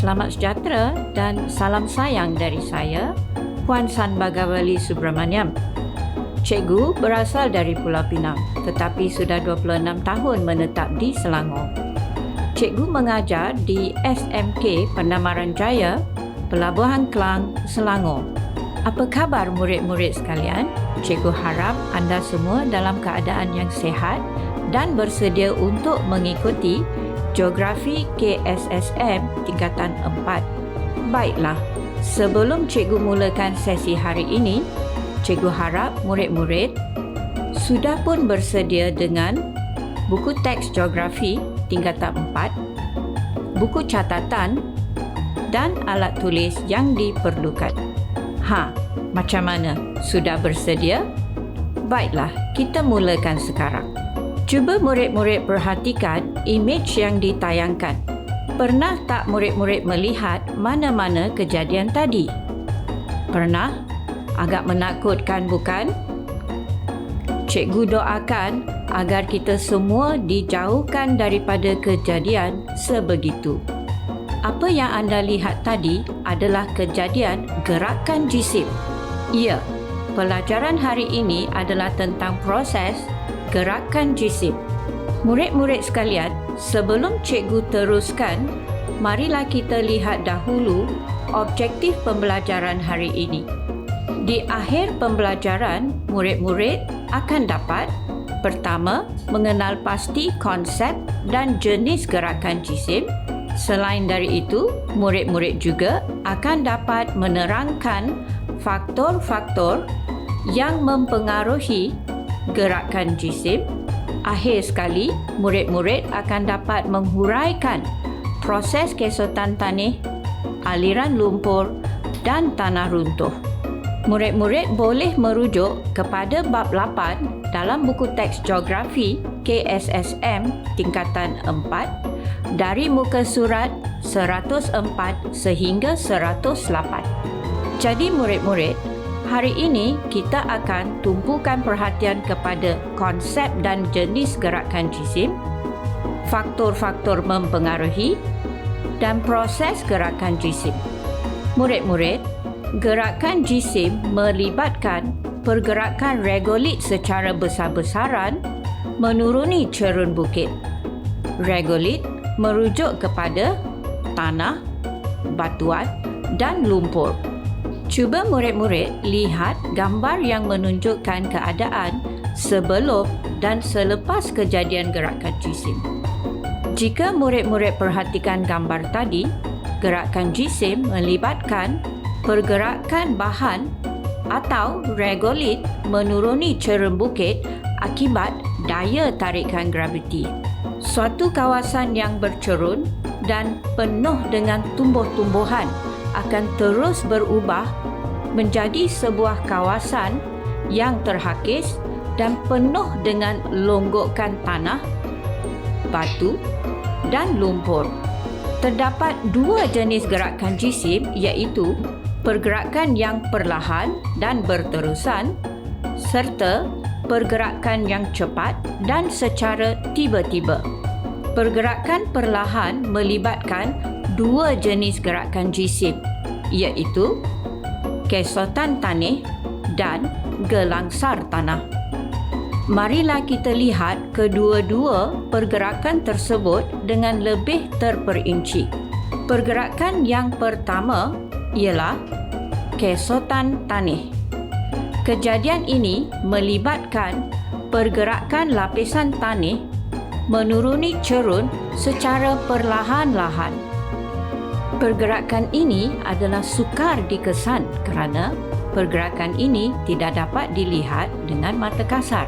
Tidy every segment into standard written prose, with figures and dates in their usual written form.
selamat sejahtera dan salam sayang dari saya, Puan San Bagawali Subramaniam. Cikgu berasal dari Pulau Pinang tetapi sudah 26 tahun menetap di Selangor. Cikgu mengajar di SMK Pandamaran Jaya, Pelabuhan Kelang, Selangor. Apa khabar murid-murid sekalian? Cikgu harap anda semua dalam keadaan yang sihat dan bersedia untuk mengikuti Geografi KSSM tingkatan 4. Baiklah, sebelum cikgu mulakan sesi hari ini, cikgu harap murid-murid sudah pun bersedia dengan buku teks geografi tingkatan 4, buku catatan dan alat tulis yang diperlukan. Macam mana? Sudah bersedia? Baiklah, kita mulakan sekarang. Cuba murid-murid perhatikan imej yang ditayangkan. Pernah tak murid-murid melihat mana-mana kejadian tadi? Pernah? Agak menakutkan, bukan? Cikgu doakan agar kita semua dijauhkan daripada kejadian sebegitu. Apa yang anda lihat tadi adalah kejadian gerakan jisim. Ya, pelajaran hari ini adalah tentang proses gerakan jisim. Murid-murid sekalian, sebelum cikgu teruskan, marilah kita lihat dahulu objektif pembelajaran hari ini. Di akhir pembelajaran, murid-murid akan dapat pertama, mengenal pasti konsep dan jenis gerakan jisim. Selain dari itu, murid-murid juga akan dapat menerangkan faktor-faktor yang mempengaruhi gerakan jisim. Akhir sekali, murid-murid akan dapat menghuraikan proses kesotan tanah, aliran lumpur dan tanah runtuh. Murid-murid boleh merujuk kepada bab 8 dalam buku teks geografi KSSM tingkatan 4 dari muka surat 104 sehingga 108. Jadi murid-murid, hari ini kita akan tumpukan perhatian kepada konsep dan jenis gerakan jisim, faktor-faktor mempengaruhi dan proses gerakan jisim. Murid-murid, gerakan jisim melibatkan pergerakan regolit secara besar-besaran menuruni cerun bukit. Regolit merujuk kepada tanah, batuan dan lumpur. Cuba murid-murid lihat gambar yang menunjukkan keadaan sebelum dan selepas kejadian gerakan jisim. Jika murid-murid perhatikan gambar tadi, gerakan jisim melibatkan pergerakan bahan atau regolit menuruni cerun bukit akibat daya tarikan graviti. Suatu kawasan yang bercerun dan penuh dengan tumbuh-tumbuhan akan terus berubah menjadi sebuah kawasan yang terhakis dan penuh dengan longgokan tanah, batu dan lumpur. Terdapat dua jenis gerakan jisim iaitu pergerakan yang perlahan dan berterusan serta pergerakan yang cepat dan secara tiba-tiba. Pergerakan perlahan melibatkan dua jenis gerakan jisim iaitu kesotan tanah dan gelangsar tanah. Marilah kita lihat kedua-dua pergerakan tersebut dengan lebih terperinci. Pergerakan yang pertama ialah kesotan tanah. Kejadian ini melibatkan pergerakan lapisan tanah menuruni cerun secara perlahan-lahan. Pergerakan ini adalah sukar dikesan kerana pergerakan ini tidak dapat dilihat dengan mata kasar.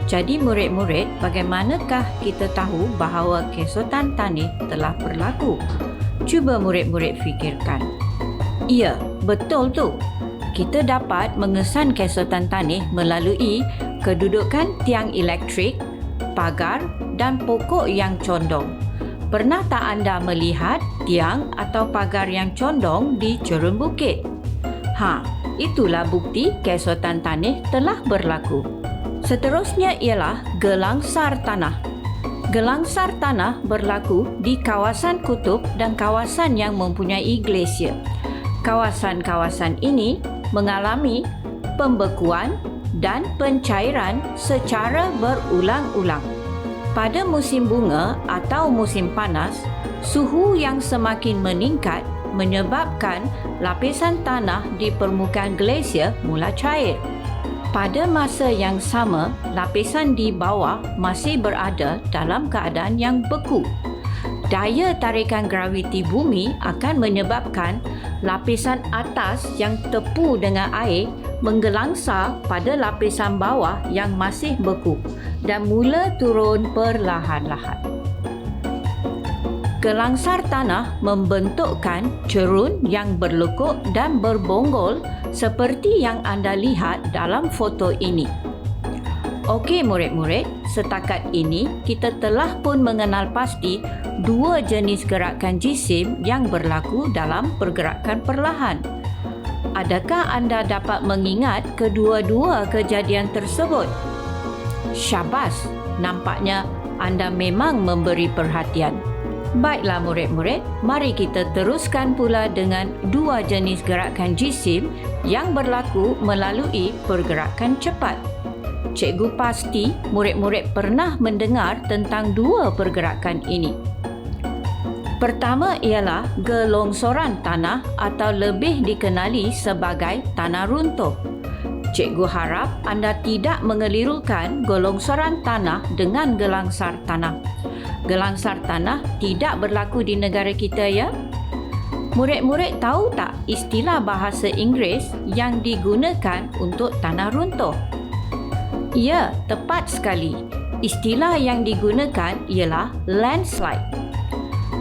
Jadi murid-murid, bagaimanakah kita tahu bahawa kesotan tanah telah berlaku? Cuba murid-murid fikirkan. Ya, betul tu. Kita dapat mengesan kesotan tanah melalui kedudukan tiang elektrik, pagar dan pokok yang condong. Pernah tak anda melihat tiang atau pagar yang condong di cerun bukit? Itulah bukti kesotan tanah telah berlaku. Seterusnya ialah gelangsar tanah. Gelangsar tanah berlaku di kawasan kutub dan kawasan yang mempunyai glasier. Kawasan-kawasan ini mengalami pembekuan dan pencairan secara berulang-ulang. Pada musim bunga atau musim panas, suhu yang semakin meningkat menyebabkan lapisan tanah di permukaan glasier mula cair. Pada masa yang sama, lapisan di bawah masih berada dalam keadaan yang beku. Daya tarikan graviti bumi akan menyebabkan lapisan atas yang tepu dengan air menggelangsar pada lapisan bawah yang masih beku dan mula turun perlahan-lahan. Gelangsar tanah membentukkan cerun yang berlekuk dan berbonggol seperti yang anda lihat dalam foto ini. Okey murid-murid, setakat ini kita telah pun mengenal pasti dua jenis gerakan jisim yang berlaku dalam pergerakan perlahan. Adakah anda dapat mengingat kedua-dua kejadian tersebut? Syabas, nampaknya anda memang memberi perhatian. Baiklah murid-murid, mari kita teruskan pula dengan dua jenis gerakan jisim yang berlaku melalui pergerakan cepat. Cikgu pasti murid-murid pernah mendengar tentang dua pergerakan ini. Pertama ialah gelongsoran tanah atau lebih dikenali sebagai tanah runtuh. Cikgu harap anda tidak mengelirukan gelongsoran tanah dengan gelangsar tanah. Gelangsar tanah tidak berlaku di negara kita, ya? Murid-murid tahu tak istilah bahasa Inggeris yang digunakan untuk tanah runtuh? Ya, tepat sekali. Istilah yang digunakan ialah landslide.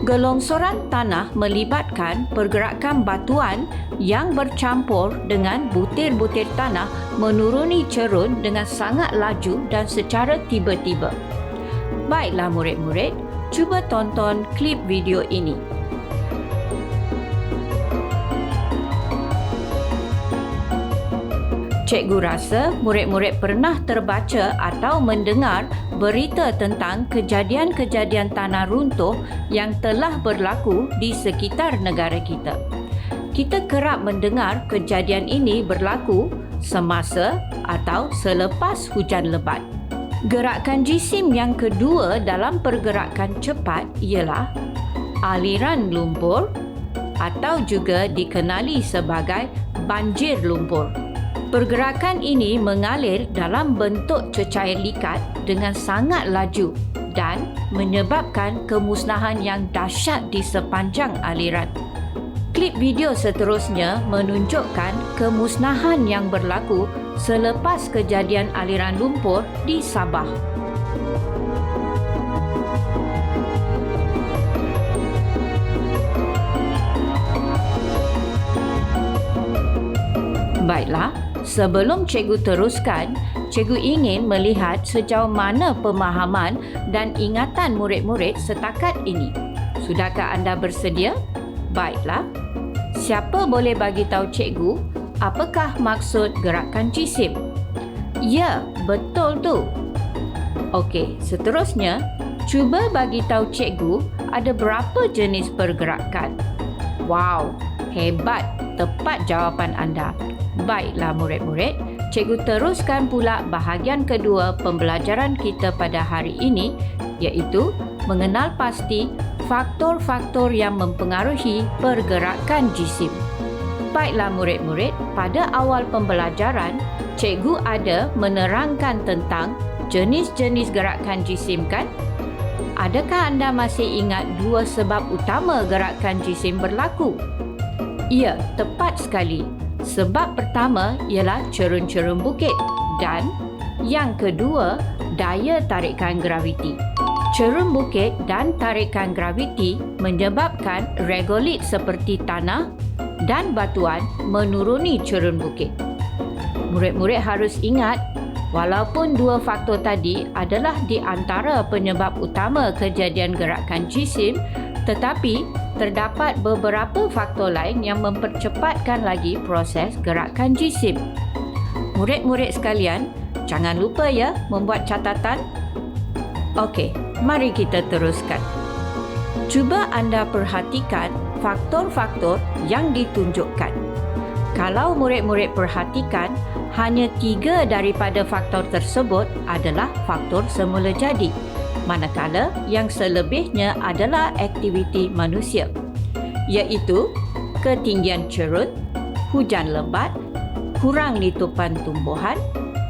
Gelongsoran tanah melibatkan pergerakan batuan yang bercampur dengan butir-butir tanah menuruni cerun dengan sangat laju dan secara tiba-tiba. Baiklah murid-murid, cuba tonton klip video ini. Cikgu rasa murid-murid pernah terbaca atau mendengar berita tentang kejadian-kejadian tanah runtuh yang telah berlaku di sekitar negara kita. Kita kerap mendengar kejadian ini berlaku semasa atau selepas hujan lebat. Gerakan jisim yang kedua dalam pergerakan cepat ialah aliran lumpur atau juga dikenali sebagai banjir lumpur. Pergerakan ini mengalir dalam bentuk cecair likat dengan sangat laju dan menyebabkan kemusnahan yang dahsyat di sepanjang aliran. Klip video seterusnya menunjukkan kemusnahan yang berlaku selepas kejadian aliran lumpur di Sabah. Baiklah, sebelum cikgu teruskan, cikgu ingin melihat sejauh mana pemahaman dan ingatan murid-murid setakat ini. Sudahkah anda bersedia? Baiklah. Siapa boleh bagi tahu cikgu apakah maksud gerakan jisim? Ya, betul tu. Okey, seterusnya, cuba bagi tahu cikgu ada berapa jenis pergerakan. Wow, hebat, tepat jawapan anda. Baiklah murid-murid, cikgu teruskan pula bahagian kedua pembelajaran kita pada hari ini, iaitu mengenal pasti faktor-faktor yang mempengaruhi pergerakan jisim. Baiklah murid-murid, pada awal pembelajaran, cikgu ada menerangkan tentang jenis-jenis gerakan jisim, kan? Adakah anda masih ingat dua sebab utama gerakan jisim berlaku? Ya, tepat sekali. Sebab pertama ialah cerun-cerun bukit dan yang kedua, daya tarikan graviti. Cerun bukit dan tarikan graviti menyebabkan regolit seperti tanah dan batuan menuruni cerun bukit. Murid-murid harus ingat, walaupun dua faktor tadi adalah di antara penyebab utama kejadian gerakan jisim, tetapi terdapat beberapa faktor lain yang mempercepatkan lagi proses gerakan jisim. Murid-murid sekalian, jangan lupa ya membuat catatan. Okey, Mari kita teruskan. Cuba anda perhatikan faktor-faktor yang ditunjukkan. Kalau murid-murid perhatikan, hanya 3 daripada faktor tersebut adalah faktor semula jadi, manakala yang selebihnya adalah aktiviti manusia, iaitu ketinggian cerun, hujan lebat, kurang litupan tumbuhan,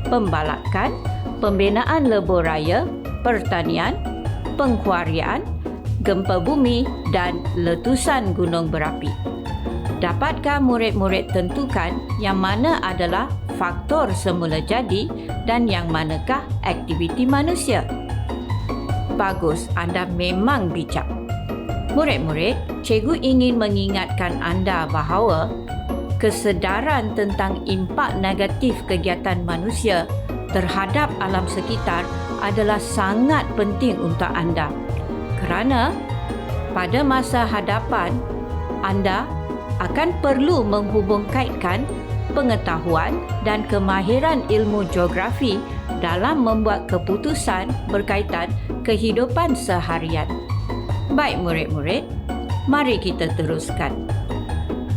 pembalakan, pembinaan lebur raya, pertanian, pengkuarian, gempa bumi dan letusan gunung berapi. Dapatkah murid-murid tentukan yang mana adalah faktor semula jadi dan yang manakah aktiviti manusia? Bagus, anda memang bijak. Murid-murid, cikgu ingin mengingatkan anda bahawa kesedaran tentang impak negatif kegiatan manusia terhadap alam sekitar adalah sangat penting untuk anda. Kerana pada masa hadapan, anda akan perlu menghubungkaitkan pengetahuan dan kemahiran ilmu geografi dalam membuat keputusan berkaitan kehidupan seharian. Baik murid-murid, mari kita teruskan.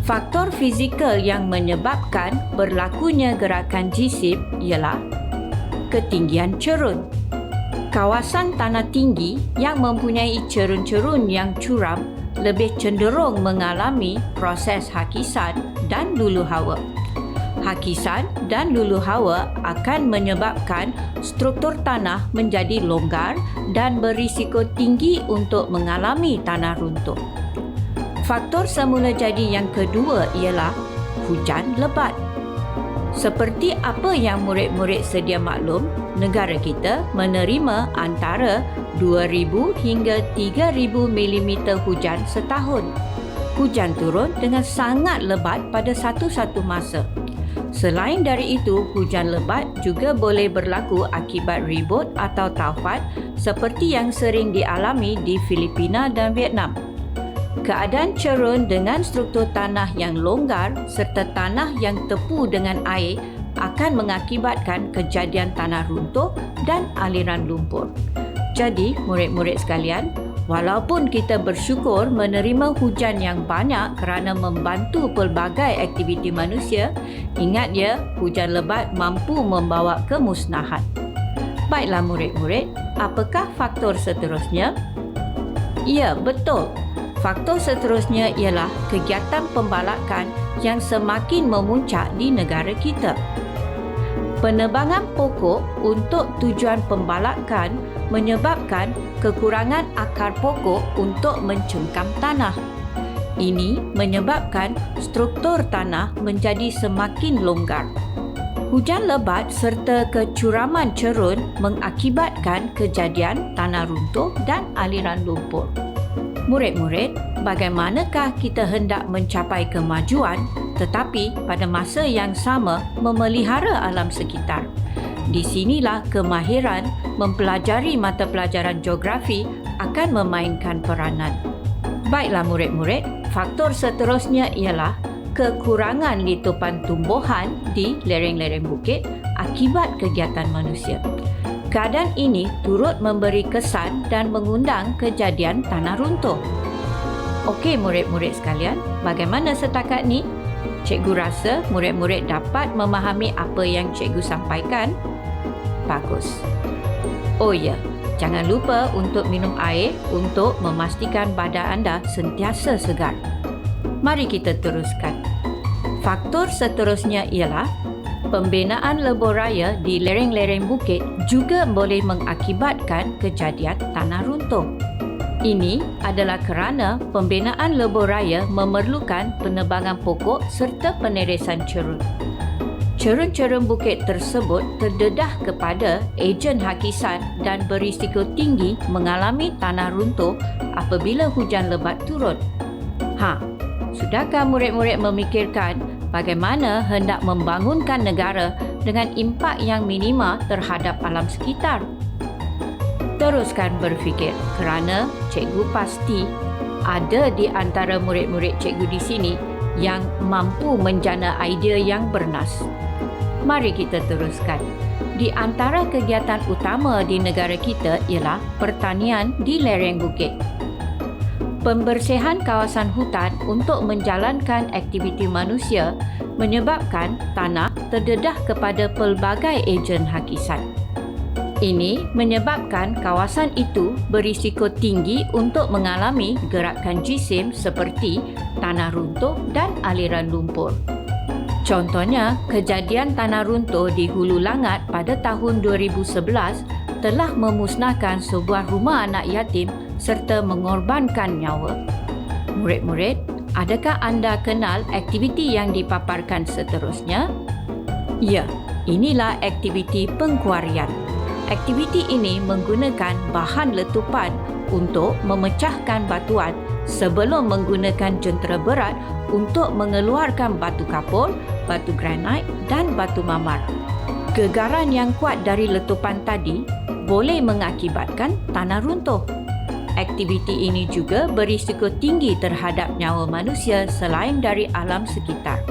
Faktor fizikal yang menyebabkan berlakunya gerakan jisim ialah ketinggian cerun. Kawasan tanah tinggi yang mempunyai cerun-cerun yang curam lebih cenderung mengalami proses hakisan dan luluh hawa. Hakisan dan luluh hawa akan menyebabkan struktur tanah menjadi longgar dan berisiko tinggi untuk mengalami tanah runtuh. Faktor semula jadi yang kedua ialah hujan lebat. Seperti apa yang murid-murid sedia maklum, negara kita menerima antara 2,000 hingga 3,000 mm hujan setahun. Hujan turun dengan sangat lebat pada satu-satu masa. Selain dari itu, hujan lebat juga boleh berlaku akibat ribut atau taufan seperti yang sering dialami di Filipina dan Vietnam. Keadaan cerun dengan struktur tanah yang longgar serta tanah yang tepu dengan air akan mengakibatkan kejadian tanah runtuh dan aliran lumpur. Jadi, murid-murid sekalian, walaupun kita bersyukur menerima hujan yang banyak kerana membantu pelbagai aktiviti manusia, ingat ya, hujan lebat mampu membawa kemusnahan. Baiklah murid-murid, apakah faktor seterusnya? Ya, betul. Faktor seterusnya ialah kegiatan pembalakan yang semakin memuncak di negara kita. Penebangan pokok untuk tujuan pembalakan menyebabkan kekurangan akar pokok untuk mencengkam tanah. Ini menyebabkan struktur tanah menjadi semakin longgar. Hujan lebat serta kecuraman cerun mengakibatkan kejadian tanah runtuh dan aliran lumpur. Murid-murid, bagaimanakah kita hendak mencapai kemajuan tetapi pada masa yang sama memelihara alam sekitar? Di sinilah kemahiran mempelajari mata pelajaran geografi akan memainkan peranan. Baiklah murid-murid, faktor seterusnya ialah kekurangan litupan tumbuhan di lereng-lereng bukit akibat kegiatan manusia. Keadaan ini turut memberi kesan dan mengundang kejadian tanah runtuh. Okey murid-murid sekalian, bagaimana setakat ni? Cikgu rasa murid-murid dapat memahami apa yang cikgu sampaikan. Bagus. Oh ya, jangan lupa untuk minum air untuk memastikan badan anda sentiasa segar. Mari kita teruskan. Faktor seterusnya ialah pembinaan lebur raya di lereng-lereng bukit juga boleh mengakibatkan kejadian tanah runtuh. Ini adalah kerana pembinaan lebur raya memerlukan penebangan pokok serta penerisan cerun. Cerun-cerun bukit tersebut terdedah kepada ejen hakisan dan berisiko tinggi mengalami tanah runtuh apabila hujan lebat turun. Sudahkah murid-murid memikirkan bagaimana hendak membangunkan negara dengan impak yang minima terhadap alam sekitar? Teruskan berfikir kerana cikgu pasti ada di antara murid-murid cikgu di sini yang mampu menjana idea yang bernas. Mari kita teruskan. Di antara kegiatan utama di negara kita ialah pertanian di lereng bukit. Pembersihan kawasan hutan untuk menjalankan aktiviti manusia menyebabkan tanah terdedah kepada pelbagai ejen hakikat. Ini menyebabkan kawasan itu berisiko tinggi untuk mengalami gerakan jisim seperti tanah runtuh dan aliran lumpur. Contohnya, kejadian tanah runtuh di Hulu Langat pada tahun 2011 telah memusnahkan sebuah rumah anak yatim serta mengorbankan nyawa. Murid-murid, adakah anda kenal aktiviti yang dipaparkan seterusnya? Ya, inilah aktiviti pengkuarian. Aktiviti ini menggunakan bahan letupan untuk memecahkan batuan sebelum menggunakan jentera berat untuk mengeluarkan batu kapur, batu granit dan batu mamar. Gegaran yang kuat dari letupan tadi boleh mengakibatkan tanah runtuh. Aktiviti ini juga berisiko tinggi terhadap nyawa manusia selain dari alam sekitar.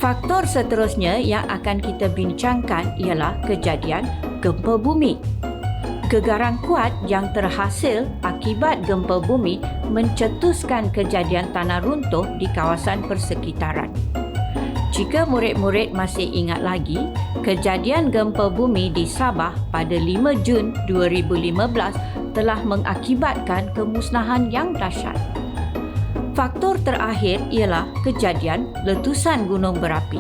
Faktor seterusnya yang akan kita bincangkan ialah kejadian gempa bumi. Gegaran kuat yang terhasil akibat gempa bumi mencetuskan kejadian tanah runtuh di kawasan persekitaran. Jika murid-murid masih ingat lagi, kejadian gempa bumi di Sabah pada 5 Jun 2015 telah mengakibatkan kemusnahan yang dahsyat. Faktor terakhir ialah kejadian letusan gunung berapi.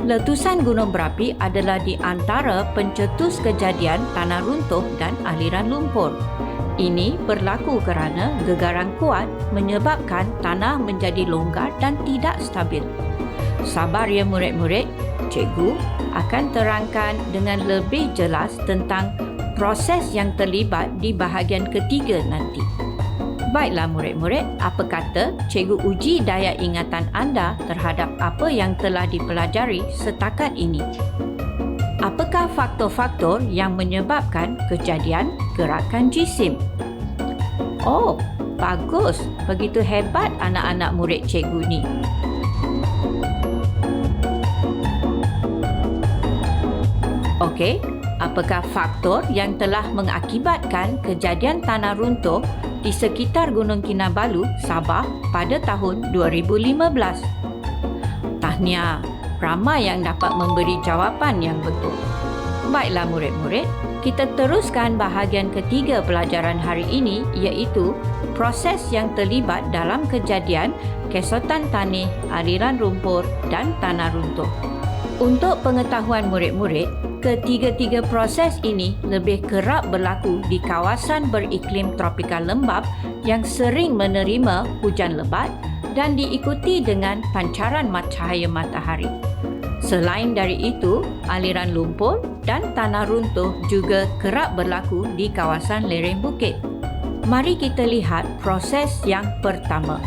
Letusan gunung berapi adalah di antara pencetus kejadian tanah runtuh dan aliran lumpur. Ini berlaku kerana gegaran kuat menyebabkan tanah menjadi longgar dan tidak stabil. Sabar ya murid-murid, cikgu akan terangkan dengan lebih jelas tentang proses yang terlibat di bahagian ketiga nanti. Baiklah murid-murid, apa kata cikgu uji daya ingatan anda terhadap apa yang telah dipelajari setakat ini? Apakah faktor-faktor yang menyebabkan kejadian gerakan jisim? Oh, bagus. Begitu hebat anak-anak murid cikgu ni. Okey, apakah faktor yang telah mengakibatkan kejadian tanah runtuh di sekitar Gunung Kinabalu, Sabah pada tahun 2015? Tahniah, ramai yang dapat memberi jawapan yang betul. Baiklah murid-murid, kita teruskan bahagian ketiga pelajaran hari ini iaitu proses yang terlibat dalam kejadian kesotan tanah, aliran lumpur dan tanah runtuh. Untuk pengetahuan murid-murid, ketiga-tiga proses ini lebih kerap berlaku di kawasan beriklim tropikal lembap yang sering menerima hujan lebat dan diikuti dengan pancaran cahaya matahari. Selain dari itu, aliran lumpur dan tanah runtuh juga kerap berlaku di kawasan lereng bukit. Mari kita lihat proses yang pertama,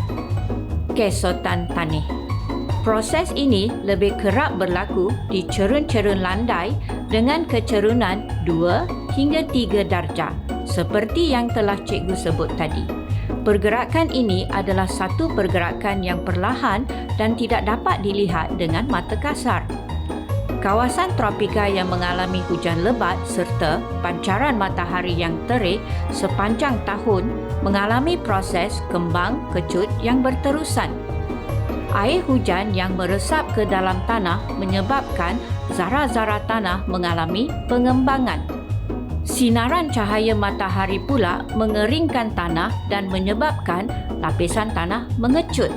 kesotan tanah. Proses ini lebih kerap berlaku di cerun-cerun landai dengan kecerunan 2 hingga 3 darjah, seperti yang telah cikgu sebut tadi. Pergerakan ini adalah satu pergerakan yang perlahan dan tidak dapat dilihat dengan mata kasar. Kawasan tropika yang mengalami hujan lebat serta pancaran matahari yang terik sepanjang tahun mengalami proses kembang kecut yang berterusan. Air hujan yang meresap ke dalam tanah menyebabkan zarah-zarah tanah mengalami pengembangan. Sinaran cahaya matahari pula mengeringkan tanah dan menyebabkan lapisan tanah mengecut.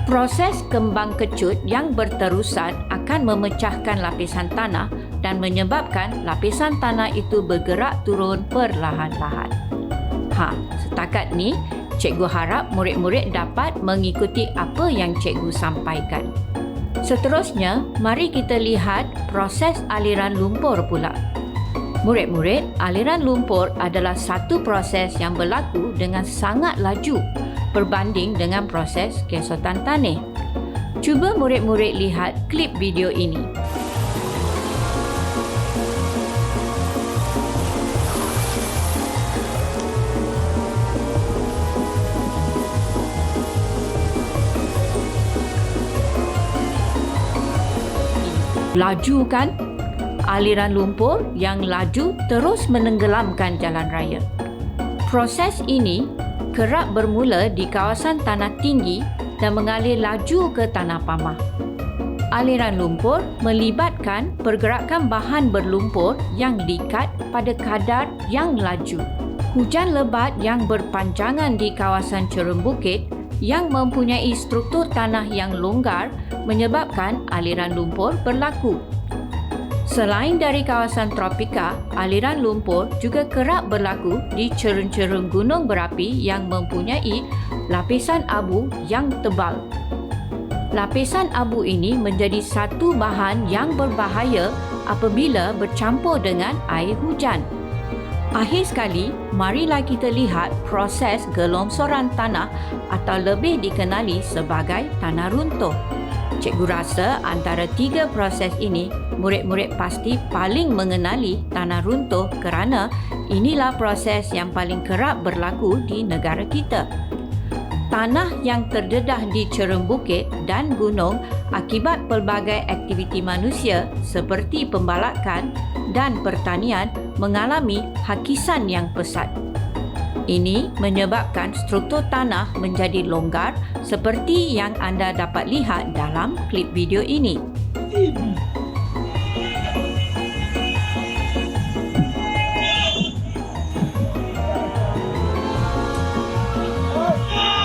Proses kembang kecut yang berterusan akan memecahkan lapisan tanah dan menyebabkan lapisan tanah itu bergerak turun perlahan-lahan. Setakat ni, cikgu harap murid-murid dapat mengikuti apa yang cikgu sampaikan. Seterusnya, mari kita lihat proses aliran lumpur pula. Murid-murid, aliran lumpur adalah satu proses yang berlaku dengan sangat laju berbanding dengan proses kesotan tanah. Cuba murid-murid lihat klip video ini. Laju kan? aliran lumpur yang laju terus menenggelamkan jalan raya. Proses ini kerap bermula di kawasan tanah tinggi dan mengalir laju ke tanah pamah. Aliran lumpur melibatkan pergerakan bahan berlumpur yang likat pada kadar yang laju. Hujan lebat yang berpanjangan di kawasan cerun bukit yang mempunyai struktur tanah yang longgar menyebabkan aliran lumpur berlaku. Selain dari kawasan tropika, aliran lumpur juga kerap berlaku di cerun-cerun gunung berapi yang mempunyai lapisan abu yang tebal. Lapisan abu ini menjadi satu bahan yang berbahaya apabila bercampur dengan air hujan. Akhir sekali, marilah kita lihat proses gelongsoran tanah atau lebih dikenali sebagai tanah runtuh. Cikgu rasa antara tiga proses ini, murid-murid pasti paling mengenali tanah runtuh kerana inilah proses yang paling kerap berlaku di negara kita. Tanah yang terdedah di cerun bukit dan gunung akibat pelbagai aktiviti manusia seperti pembalakan dan pertanian mengalami hakisan yang pesat. Ini menyebabkan struktur tanah menjadi longgar seperti yang anda dapat lihat dalam klip video ini.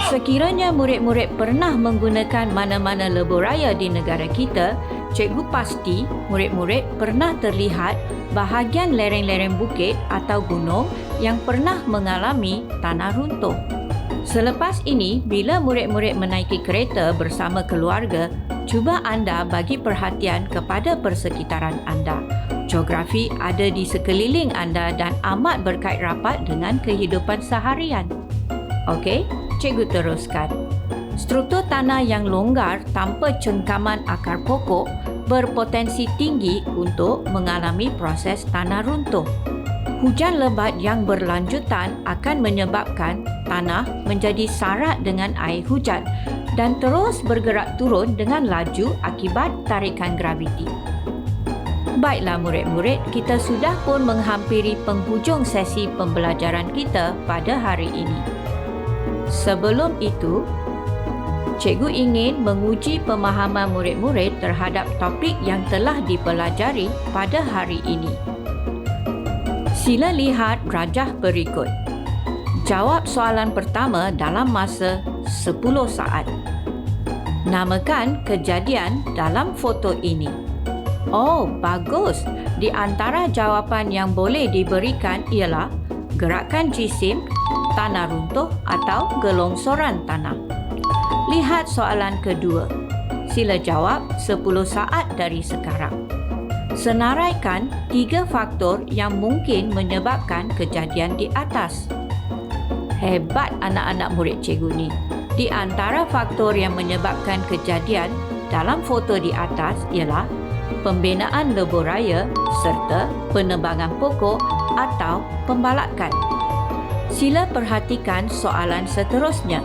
Sekiranya murid-murid pernah menggunakan mana-mana lebuh raya di negara kita, cikgu pasti murid-murid pernah terlihat bahagian lereng-lereng bukit atau gunung yang pernah mengalami tanah runtuh. Selepas ini, bila murid-murid menaiki kereta bersama keluarga, cuba anda bagi perhatian kepada persekitaran anda. Geografi ada di sekeliling anda dan amat berkait rapat dengan kehidupan seharian. Okey, cikgu teruskan. Struktur tanah yang longgar tanpa cengkaman akar pokok berpotensi tinggi untuk mengalami proses tanah runtuh. Hujan lebat yang berlanjutan akan menyebabkan tanah menjadi sarat dengan air hujan dan terus bergerak turun dengan laju akibat tarikan graviti. Baiklah murid-murid, kita sudah pun menghampiri penghujung sesi pembelajaran kita pada hari ini. Sebelum itu, cikgu ingin menguji pemahaman murid-murid terhadap topik yang telah dipelajari pada hari ini. Sila lihat rajah berikut. Jawab soalan pertama dalam masa 10 saat. Namakan kejadian dalam foto ini. Oh, bagus. Di antara jawapan yang boleh diberikan ialah gerakan jisim, tanah runtuh atau gelongsoran tanah. Lihat soalan kedua. Sila jawab 10 saat dari sekarang. Senaraikan 3 faktor yang mungkin menyebabkan kejadian di atas. Hebat anak-anak murid cikgu ni. Di antara faktor yang menyebabkan kejadian dalam foto di atas ialah pembinaan lebuh raya serta penebangan pokok atau pembalakan. Sila perhatikan soalan seterusnya.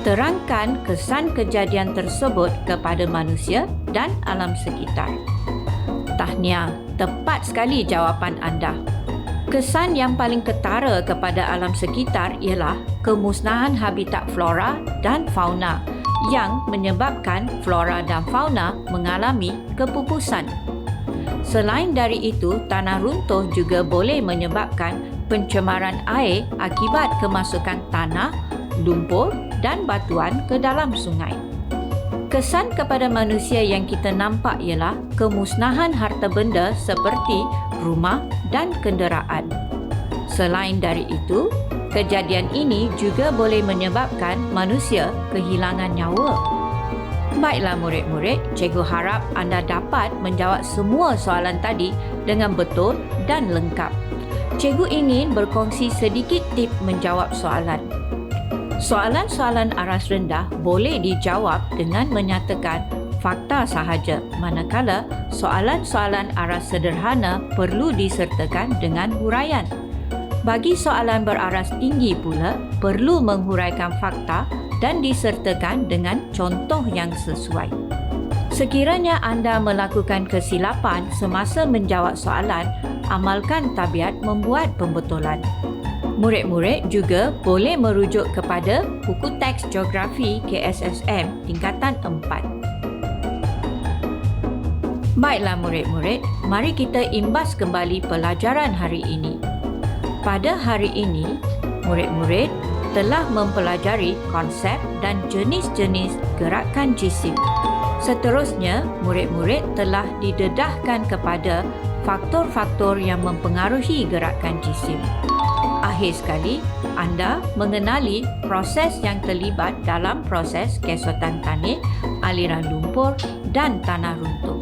Terangkan kesan kejadian tersebut kepada manusia dan alam sekitar. Tahniah, tepat sekali jawapan anda. Kesan yang paling ketara kepada alam sekitar ialah kemusnahan habitat flora dan fauna yang menyebabkan flora dan fauna mengalami kepupusan. Selain dari itu, tanah runtuh juga boleh menyebabkan pencemaran air akibat kemasukan tanah, lumpur dan batuan ke dalam sungai. Kesan kepada manusia yang kita nampak ialah kemusnahan harta benda seperti rumah dan kenderaan. Selain dari itu, kejadian ini juga boleh menyebabkan manusia kehilangan nyawa. Baiklah murid-murid, cikgu harap anda dapat menjawab semua soalan tadi dengan betul dan lengkap. Cikgu ingin berkongsi sedikit tip menjawab soalan. Soalan-soalan aras rendah boleh dijawab dengan menyatakan fakta sahaja, manakala soalan-soalan aras sederhana perlu disertakan dengan huraian. Bagi soalan beraras tinggi pula, perlu menghuraikan fakta dan disertakan dengan contoh yang sesuai. Sekiranya anda melakukan kesilapan semasa menjawab soalan, amalkan tabiat membuat pembetulan. Murid-murid juga boleh merujuk kepada buku teks geografi KSSM tingkatan 4. Baiklah murid-murid, mari kita imbas kembali pelajaran hari ini. Pada hari ini, murid-murid telah mempelajari konsep dan jenis-jenis gerakan jisim. Seterusnya, murid-murid telah didedahkan kepada faktor-faktor yang mempengaruhi gerakan jisim. Akhir sekali, anda mengenali proses yang terlibat dalam proses kesotan tanah, aliran lumpur dan tanah runtuh.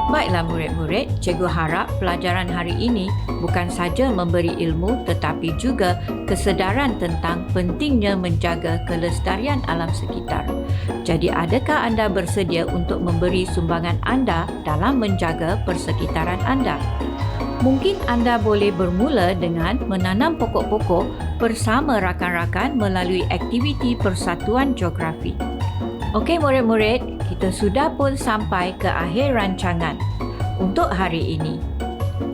Baiklah murid-murid, cikgu harap pelajaran hari ini bukan saja memberi ilmu tetapi juga kesedaran tentang pentingnya menjaga kelestarian alam sekitar. Jadi adakah anda bersedia untuk memberi sumbangan anda dalam menjaga persekitaran anda? Mungkin anda boleh bermula dengan menanam pokok-pokok bersama rakan-rakan melalui aktiviti Persatuan Geografi. Okey murid-murid, kita sudah pun sampai ke akhir rancangan untuk hari ini.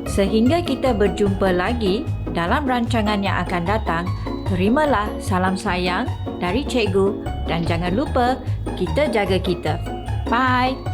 Sehingga kita berjumpa lagi dalam rancangan yang akan datang, terimalah salam sayang dari cikgu dan jangan lupa kita jaga kita. Bye!